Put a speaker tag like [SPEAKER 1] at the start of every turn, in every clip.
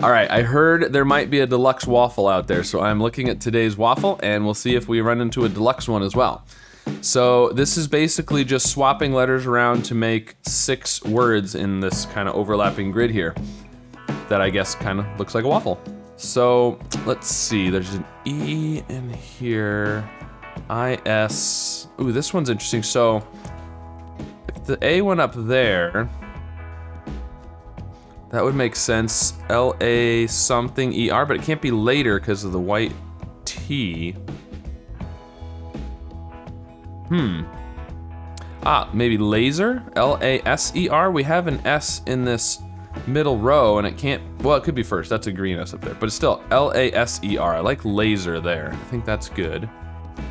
[SPEAKER 1] All right, I heard there might be a deluxe waffle out there, so I'm looking at today's waffle, and we'll see if we run into a deluxe one as well. So this is basically just swapping letters around to make 6 words in this kind of overlapping grid here that I guess kind of looks like a waffle. So let's see, there's an E in here, I-S. Ooh, this one's interesting. So if the A went up there, that would make sense. L-A something E-R, but it can't be later because of the white T. Maybe laser? L-A-S-E-R? We have an S in this middle row and it can't, well, it could be first. That's a green S up there, but it's still L-A-S-E-R. I like laser there. I think that's good.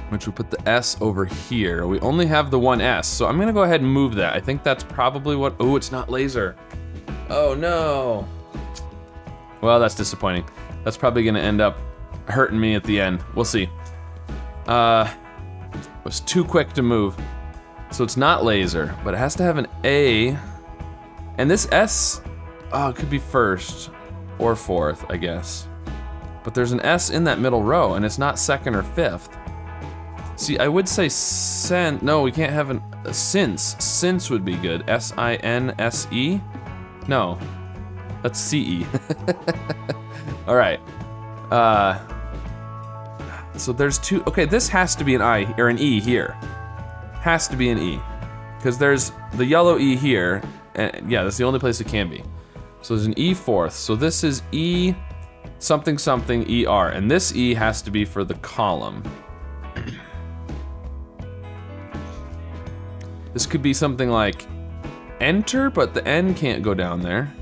[SPEAKER 1] Which we put the S over here. We only have the one S, so I'm gonna go ahead and move that. I think that's probably what, oh, it's not laser. Oh no. Well, that's disappointing. That's probably gonna end up hurting me at the end. We'll see. It was too quick to move. So it's not laser, but it has to have an A. And this S, oh, it could be first or fourth, I guess. But there's an S in that middle row and it's not second or fifth. See, I would say no, we can't have since. Since would be good. S-I-N-S-E? No, that's C-E. All right. So there's 2, okay, this has to be an I, or an E here. Has to be an E. Because there's the yellow E here, and yeah, that's the only place it can be. So there's an E fourth, so this is E something something E-R, and this E has to be for the column. This could be something like enter, but the N can't go down there.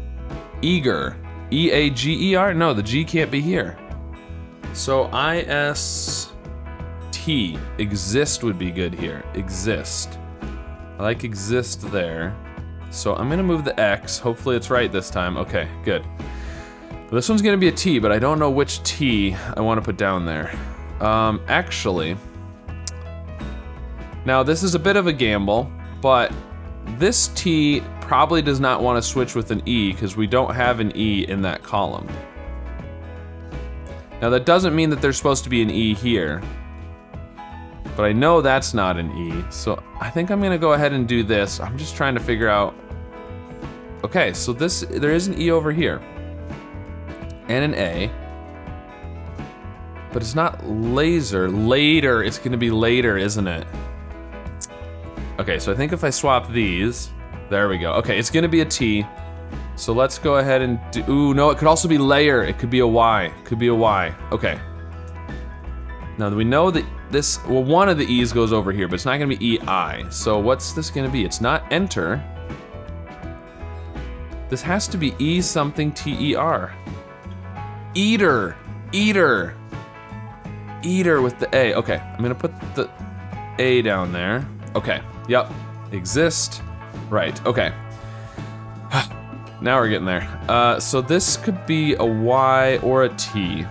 [SPEAKER 1] Eager, E-A-G-E-R? No, the G can't be here. So I-S-T, exist would be good here, exist. I like exist there. So I'm gonna move the X, hopefully it's right this time. Okay, good. This one's gonna be a T, but I don't know which T I wanna put down there. Actually, now this is a bit of a gamble, but this T probably does not want to switch with an E because we don't have an E in that column. Now that doesn't mean that there's supposed to be an E here, but I know that's not an E, so I think I'm gonna go ahead and do this. I'm just trying to figure out, okay, so there is an E over here, and an A, but it's not laser. Later, it's gonna be later, isn't it? Okay, so I think if I swap these, there we go. Okay, it's gonna be a T. So let's go ahead and do, ooh, no, it could also be layer. It could be a Y, could be a Y. Okay. Now we know that this, well, one of the E's goes over here, but it's not gonna be E-I. So what's this gonna be? It's not enter. This has to be E something T-E-R. Eater, eater. Eater with the A. Okay, I'm gonna put the A down there. Okay, yep, exist, right, okay. Now we're getting there. So this could be a Y or a T.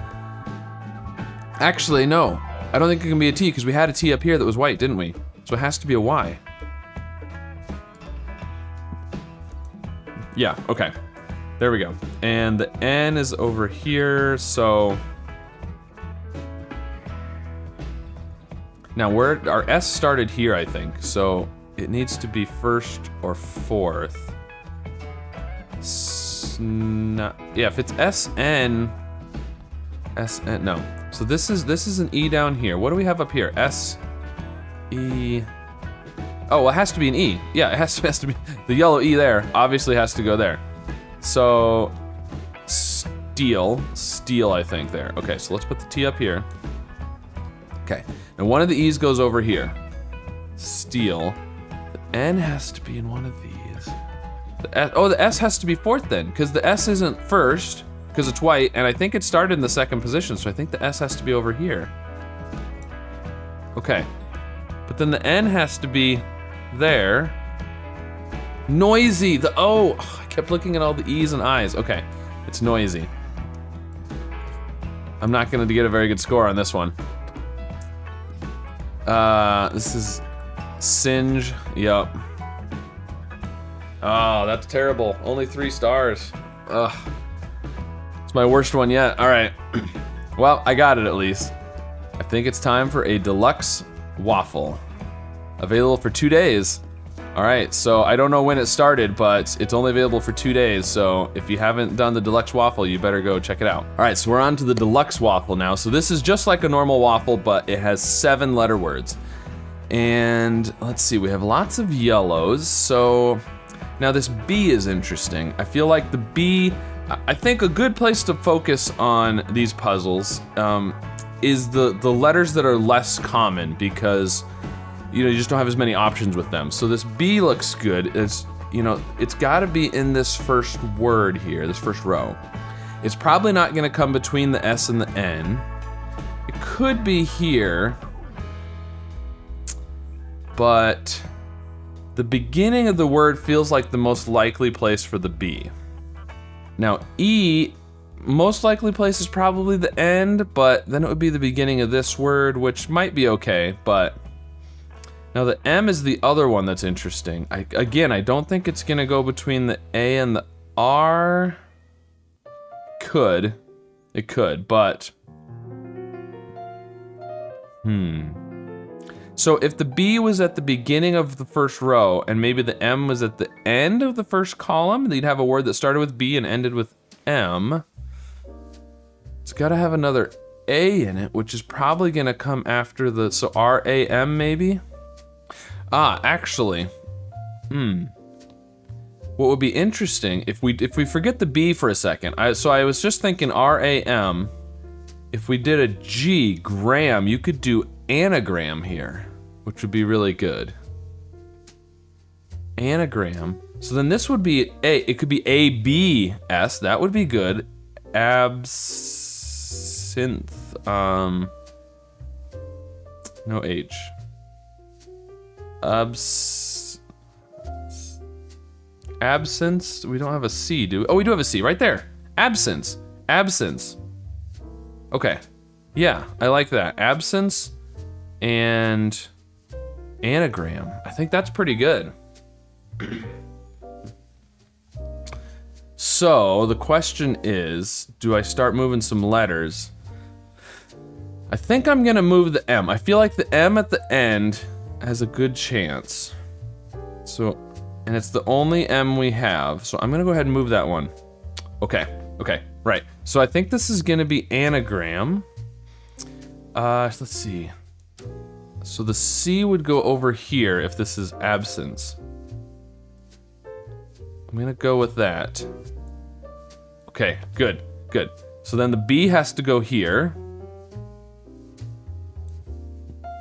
[SPEAKER 1] Actually, no, I don't think it can be a T because we had a T up here that was white, didn't we? So it has to be a Y. Yeah, okay, there we go. And the N is over here, so. Now our S started here, I think, so it needs to be first or fourth. Yeah, if it's SN, no. So this is an E down here. What do we have up here? S, E. Oh, well, it has to be an E. Yeah, it has to be. The yellow E there obviously has to go there. So steel, I think there. Okay, so let's put the T up here. Okay, and one of the E's goes over here. Steel. The N has to be in one of these. The S, oh, the S has to be fourth then, because the S isn't first, because it's white, and I think it started in the second position, so I think the S has to be over here. Okay, but then the N has to be there. Noisy, the O. Oh, I kept looking at all the E's and I's. Okay, it's noisy. I'm not gonna get a very good score on this one. This is Singe, yep. Oh, that's terrible. Only 3 stars. Ugh. It's my worst one yet. All right. Well, I got it at least. I think it's time for a deluxe waffle. Available for 2 days. All right, so I don't know when it started, but it's only available for 2 days. So if you haven't done the deluxe waffle, you better go check it out. All right, so we're on to the deluxe waffle now. So this is just like a normal waffle, but it has 7 letter words. And let's see, we have lots of yellows. So now this B is interesting. I feel like the B, I think a good place to focus on these puzzles is the letters that are less common, because you just don't have as many options with them. So this B looks good. It's gotta be in this first word here, this first row. It's probably not gonna come between the S and the N. It could be here, but the beginning of the word feels like the most likely place for the B. Now E, most likely place is probably the end, but then it would be the beginning of this word, which might be okay, but now the M is the other one that's interesting. I don't think it's gonna go between the A and the R. It could, but so if the B was at the beginning of the first row and maybe the M was at the end of the first column, then you'd have a word that started with B and ended with M. It's gotta have another A in it, which is probably gonna come after the, so R-A-M maybe? Actually, what would be interesting, if we forget the B for a second, so I was just thinking R-A-M, if we did a G, gram, you could do anagram here, which would be really good. Anagram. So then this would be it could be A-B-S, that would be good. Absinthe, no H. Absence, we don't have a C, do we? Oh, we do have a C, right there. Absence. Okay, yeah, I like that. Absence and anagram. I think that's pretty good. So the question is, do I start moving some letters? I think I'm gonna move the M. I feel like the M at the end has a good chance. So, and it's the only M we have. So I'm gonna go ahead and move that one. Okay, right. So I think this is gonna be anagram. Let's see. So the C would go over here if this is absence. I'm gonna go with that. Okay, good. So then the B has to go here.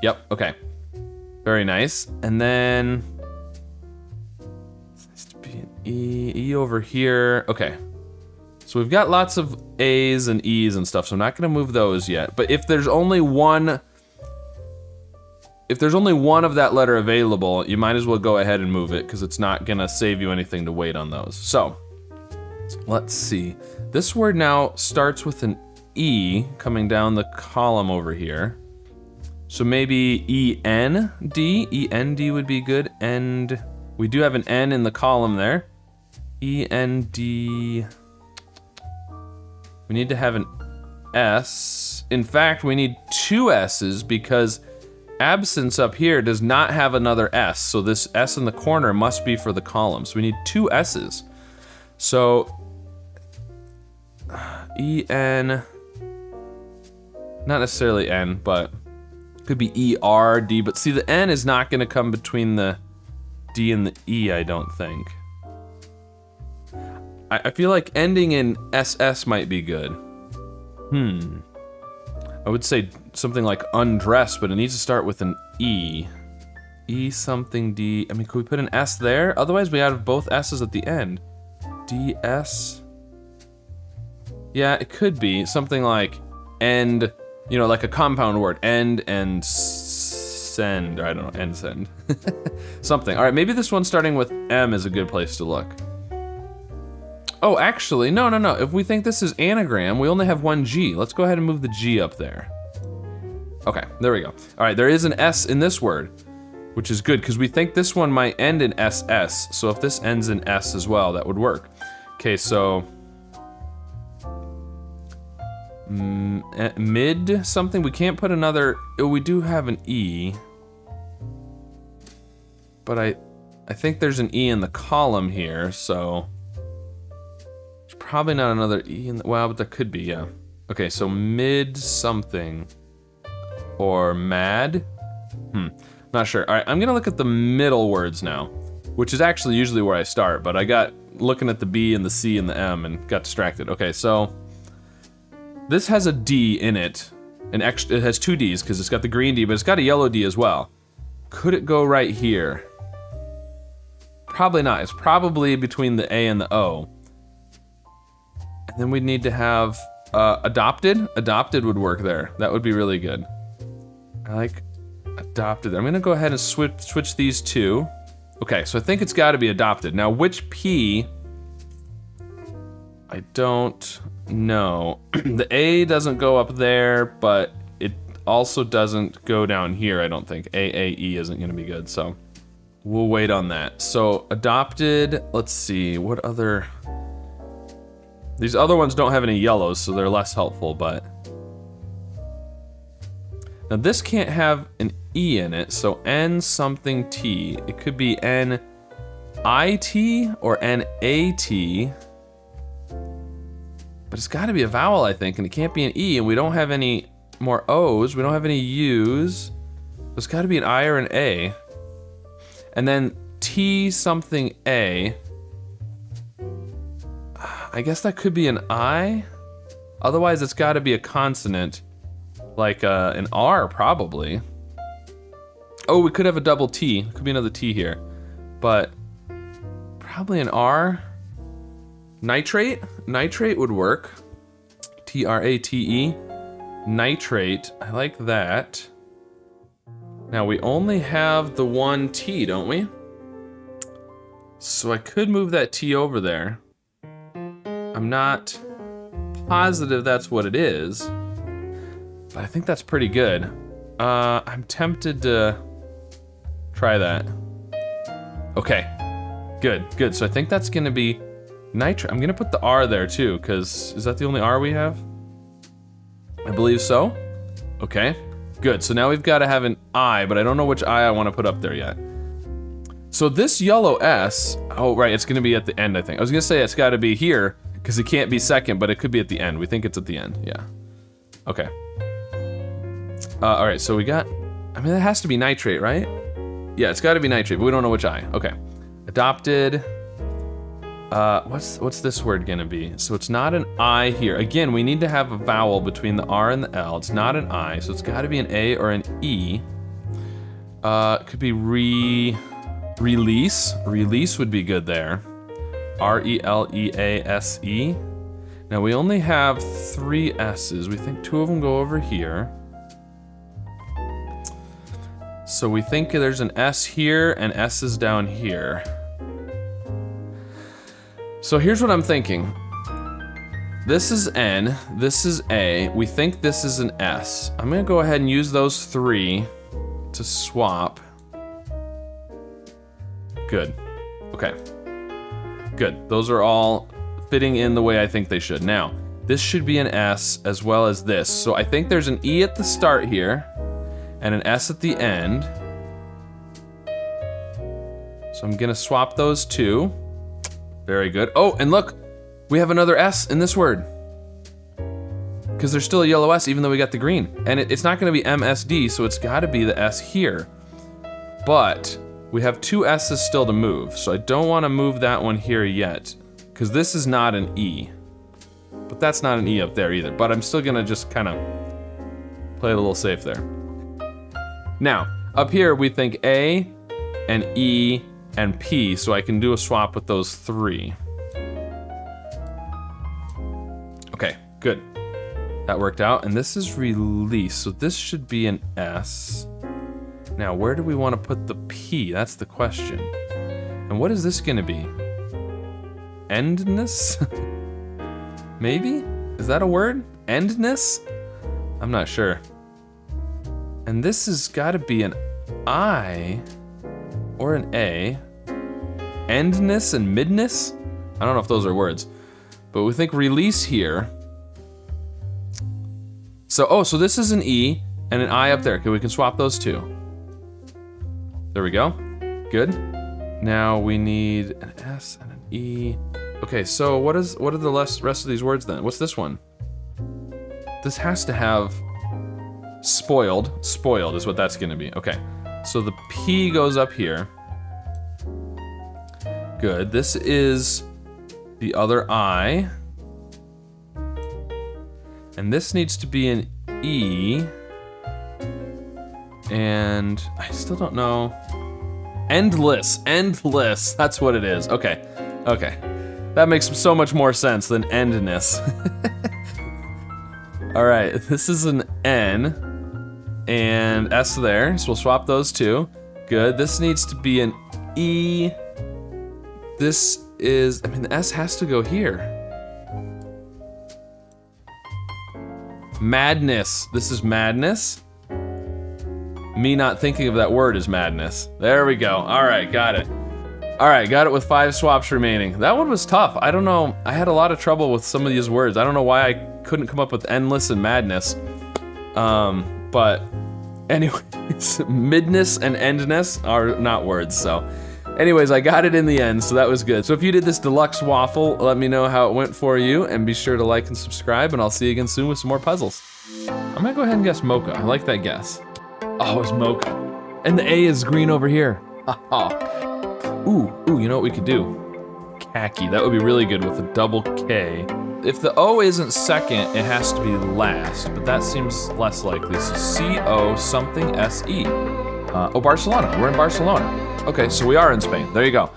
[SPEAKER 1] Yep, okay. Very nice. And then this needs to be an E over here. Okay. So we've got lots of A's and E's and stuff, so I'm not gonna move those yet. But if there's only one of that letter available, you might as well go ahead and move it, because it's not gonna save you anything to wait on those. So let's see. This word now starts with an E coming down the column over here. So maybe E-N-D? E-N-D would be good. And we do have an N in the column there. E-N-D. We need to have an S. In fact, we need 2 S's, because absence up here does not have another S. So this S in the corner must be for the column. So we need 2 S's. So E-N, not necessarily N, but could be E-R-D, but see, the N is not gonna come between the D and the E, I don't think. I feel like ending in SS might be good. I would say something like undress, but it needs to start with an E. E something D, I mean, could we put an S there? Otherwise we have both S's at the end. D-S? Yeah, it could be something like end, like a compound word, end and send, or I don't know, end send. Something. All right, maybe this one starting with M is a good place to look. Oh, actually, no. If we think this is anagram, we only have 1 G. Let's go ahead and move the G up there. Okay, there we go. All right, there is an S in this word, which is good, because we think this one might end in SS. So if this ends in S as well, that would work. Okay, so Mid something. We can't put another. Oh, we do have an E. But I think there's an E in the column here, so there's probably not another E in the, well, but there could be, yeah. Okay, so mid something or mad. Not sure. All right, I'm gonna look at the middle words now, which is actually usually where I start, but I got looking at the B and the C and the M and got distracted. Okay, so this has a D in it, it has two Ds because it's got the green D, but it's got a yellow D as well. Could it go right here? Probably not. It's probably between the A and the O. And then we'd need to have adopted. Adopted would work there. That would be really good. I like adopted. I'm gonna go ahead and switch these two. Okay, so I think it's gotta be adopted. Now which P? I don't know. The A doesn't go up there, but it also doesn't go down here, I don't think. AAE isn't gonna be good, so we'll wait on that. So adopted, let's see, what other... These other ones don't have any yellows, so they're less helpful, but... Now this can't have an E in it, so N something T. It could be N-I-T or N-A-T. But it's gotta be a vowel, I think, and it can't be an E, and we don't have any more O's, we don't have any U's. There's gotta be an I or an A. And then T something A. I guess that could be an I. Otherwise, it's got to be a consonant, like an R probably. Oh, we could have a double T. Could be another T here, but probably an R. Nitrate. Nitrate would work. T-R-A-T-E. Nitrate. I like that. Now we only have the one T, don't we? So I could move that T over there. I'm not positive that's what it is, but I think that's pretty good. I'm tempted to try that. Okay, good. So I think that's gonna be nitrate. I'm gonna put the R there too, because is that the only R we have? I believe so. Okay. Good, so now we've got to have an I, but I don't know which I want to put up there yet. So this yellow S, oh right, it's gonna be at the end, I think. I was gonna say it's gotta be here, because it can't be second, but it could be at the end. We think it's at the end, yeah. Okay. All right, so we got, I mean, that has to be nitrate, right? Yeah, it's gotta be nitrate, but we don't know which I. Okay. Adopted. What's this word gonna be? So it's not an I here. Again, we need to have a vowel between the R and the L. It's not an I, so it's gotta be an A or an E. It could be release. Release would be good there. R-E-L-E-A-S-E. Now we only have 3 S's. We think 2 of them go over here. So we think there's an S here and S's down here. So here's what I'm thinking. This is N, this is A, we think this is an S. I'm gonna go ahead and use those 3 to swap. Good, okay. Good, those are all fitting in the way I think they should. Now, this should be an S as well as this. So I think there's an E at the start here and an S at the end. So I'm gonna swap those 2. Very good. Oh, and look, we have another S in this word. Because there's still a yellow S even though we got the green. And it's not gonna be MSD, so it's gotta be the S here. But we have 2 S's still to move, so I don't wanna move that one here yet. Because this is not an E. But that's not an E up there either. But I'm still gonna just kind of play it a little safe there. Now, up here we think A and E and P, so I can do a swap with those 3. Okay, good. That worked out, and this is release, so this should be an S. Now, where do we want to put the P? That's the question. And what is this gonna be? Endness? Maybe? Is that a word? Endness? I'm not sure. And this has gotta be an I or an A. Endness and midness? I don't know if those are words, but we think release here. So, oh, so this is an E and an I up there. Okay, we can swap those two. There we go. Good. Now we need an S and an E. Okay, so what are the rest of these words then? What's this one? This has to have spoiled. Spoiled is what that's gonna be. Okay, so the P goes up here. Good, this is the other I. And this needs to be an E. And I still don't know. Endless, endless, that's what it is. Okay, okay. That makes so much more sense than endness. All right, this is an N and S there, so we'll swap those two. Good, this needs to be an E. This is, I mean, the S has to go here. Madness, this is madness. Me not thinking of that word is madness. There we go, all right, got it. All right, got it with 5 swaps remaining. That one was tough. I don't know, I had a lot of trouble with some of these words. I don't know why I couldn't come up with endless and madness. But anyways, midness and endness are not words, so. Anyways, I got it in the end, so that was good. So if you did this deluxe waffle, let me know how it went for you, and be sure to like and subscribe, and I'll see you again soon with some more puzzles. I'm gonna go ahead and guess mocha. I like that guess. Oh, it's mocha. And the A is green over here. Ooh, you know what we could do? Khaki, that would be really good with a double K. If the O isn't second, it has to be last, but that seems less likely. So C-O something S-E. Oh, Barcelona, we're in Barcelona. Okay, so we are in Spain, there you go.